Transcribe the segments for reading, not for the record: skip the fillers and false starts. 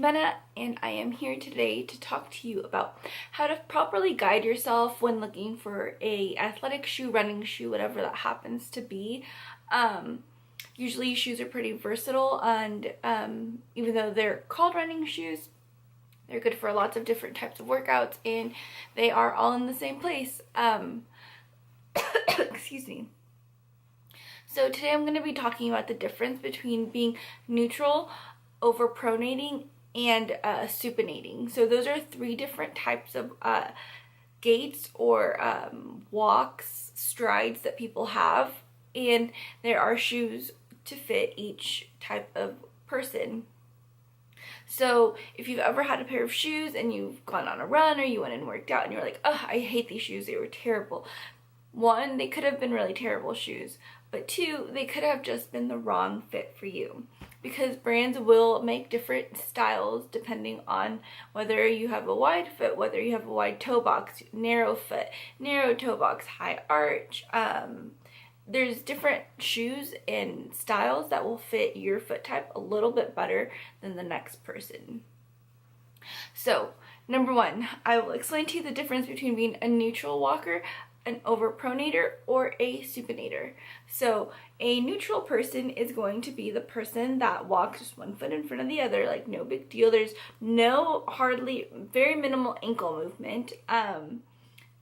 Benna, and I am here today to talk to you about how to properly guide yourself when looking for a athletic shoe, running shoe, whatever that happens to be. Usually shoes are pretty versatile, and even though they're called running shoes, they're good for lots of different types of workouts, and they are all in the same place. Excuse me. So today I'm going to be talking about the difference between being neutral, overpronating, and supinating. So those are three different types of gaits or walks, strides that people have, and there are shoes to fit each type of person. So if you've ever had a pair of shoes and you've gone on a run or you went and worked out and you're like, oh, I hate these shoes, they were terrible. One, they could have been really terrible shoes, but two, they could have just been the wrong fit for you, because brands will make different styles depending on whether you have a wide foot, whether you have a wide toe box, narrow foot, narrow toe box, high arch. There's different shoes and styles that will fit your foot type a little bit better than the next person. So, number one, I will explain to you the difference between being a neutral walker, an overpronator, or a supinator. So a neutral person is going to be the person that walks just one foot in front of the other, like no big deal. There's very minimal ankle movement.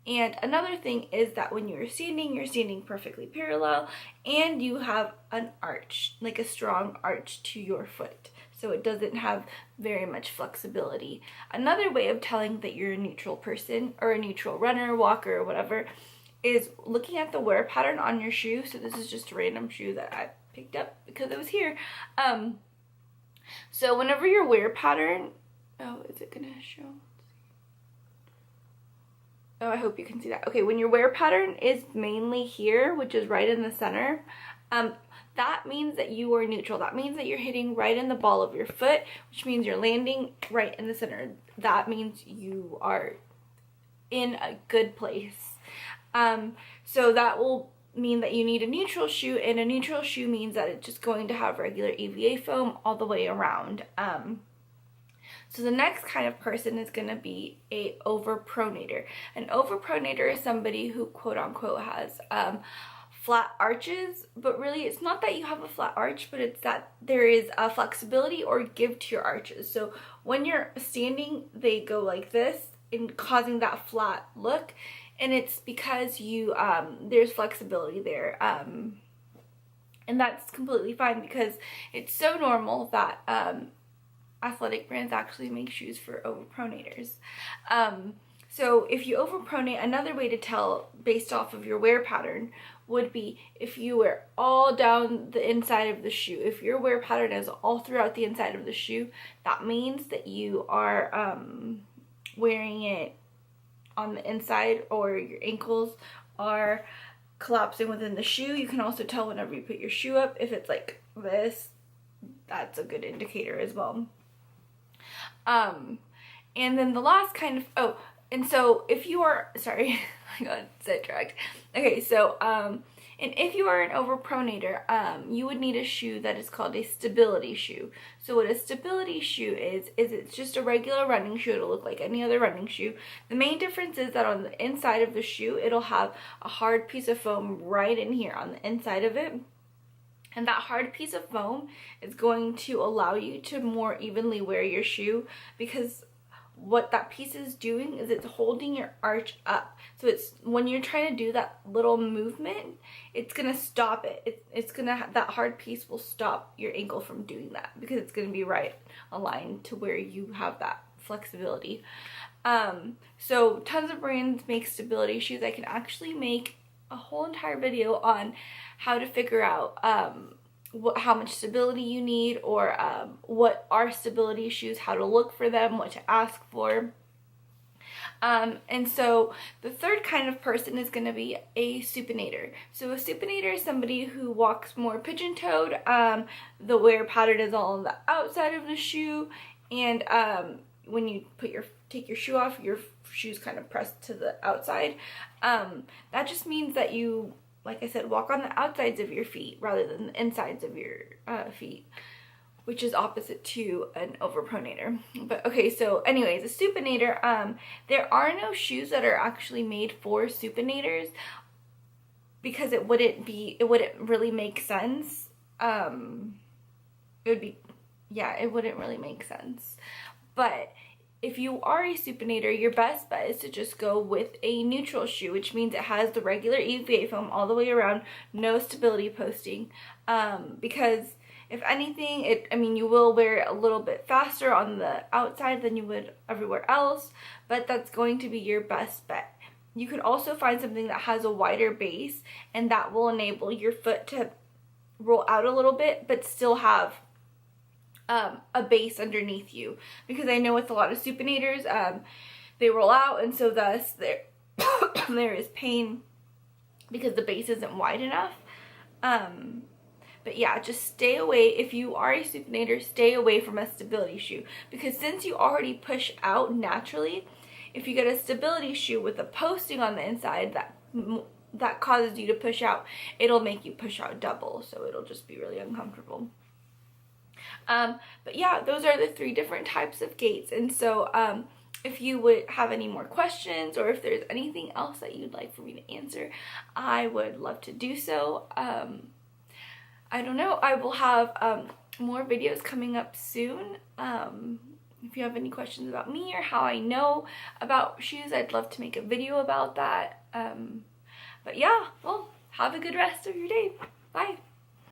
And another thing is that when you're standing perfectly parallel, and you have an arch, like a strong arch to your foot. So it doesn't have very much flexibility. Another way of telling that you're a neutral person or a neutral runner, walker, or whatever is looking at the wear pattern on your shoe. So this is just a random shoe that I picked up because it was here. So whenever your wear pattern, is it gonna show? Oh, I hope you can see that. Okay, when your wear pattern is mainly here, which is right in the center, that means that you are neutral. That means that you're hitting right in the ball of your foot, which means you're landing right in the center. That means you are in a good place. So that will mean that you need a neutral shoe, and a neutral shoe means that it's just going to have regular EVA foam all the way around. So the next kind of person is going to be a overpronator. An overpronator is somebody who quote unquote has flat arches, but really it's not that you have a flat arch, but it's that there is a flexibility or give to your arches. So when you're standing, they go like this, and causing that flat look, and it's because you there's flexibility there, and that's completely fine because it's so normal that athletic brands actually make shoes for overpronators. So if you overpronate, another way to tell based off of your wear pattern would be if you wear all down the inside of the shoe. If your wear pattern is all throughout the inside of the shoe, that means that you are wearing it on the inside, or your ankles are collapsing within the shoe. You can also tell whenever you put your shoe up, if it's like this, that's a good indicator as well. And then the last kind of, and so if you are, sorry, I got sidetracked. Okay, so, and if you are an overpronator, you would need a shoe that is called a stability shoe. So what a stability shoe is it's just a regular running shoe. It'll look like any other running shoe. The main difference is that on the inside of the shoe, it'll have a hard piece of foam right in here on the inside of it. And that hard piece of foam is going to allow you to more evenly wear your shoe, because what that piece is doing is it's holding your arch up. So it's when you're trying to do that little movement, it's gonna stop it. It's gonna, that hard piece will stop your ankle from doing that, because it's gonna be right aligned to where you have that flexibility. So tons of brands make stability shoes. I can actually make a whole entire video on how to figure out how much stability you need, or what are stability shoes, how to look for them, what to ask for. And so the third kind of person is going to be a supinator. So a supinator is somebody who walks more pigeon-toed. The wear pattern is all on the outside of the shoe, and when you take your shoe off, your shoe's kind of pressed to the outside. That just means that you, like I said, walk on the outsides of your feet rather than the insides of your feet. which is opposite to an overpronator. But okay, so anyways, a supinator, there are no shoes that are actually made for supinators because it wouldn't really make sense. It would be, yeah, it wouldn't really make sense. But if you are a supinator, your best bet is to just go with a neutral shoe, which means it has the regular EVA foam all the way around, no stability posting. Because if anything, I mean, you will wear it a little bit faster on the outside than you would everywhere else, but that's going to be your best bet. You could also find something that has a wider base, and that will enable your foot to roll out a little bit, but still have a base underneath you, because I know with a lot of supinators, they roll out, and so thus there is pain because the base isn't wide enough. But yeah, just stay away. If you are a supinator, stay away from a stability shoe, because since you already push out naturally, if you get a stability shoe with a posting on the inside that causes you to push out, it'll make you push out double, so it'll just be really uncomfortable. But yeah, those are the 3 different types of gaits. And so if you would have any more questions, or if there's anything else that you'd like for me to answer, I would love to do so. I don't know, I will have more videos coming up soon. If you have any questions about me or how I know about shoes, I'd love to make a video about that. But yeah, well, have a good rest of your day. Bye.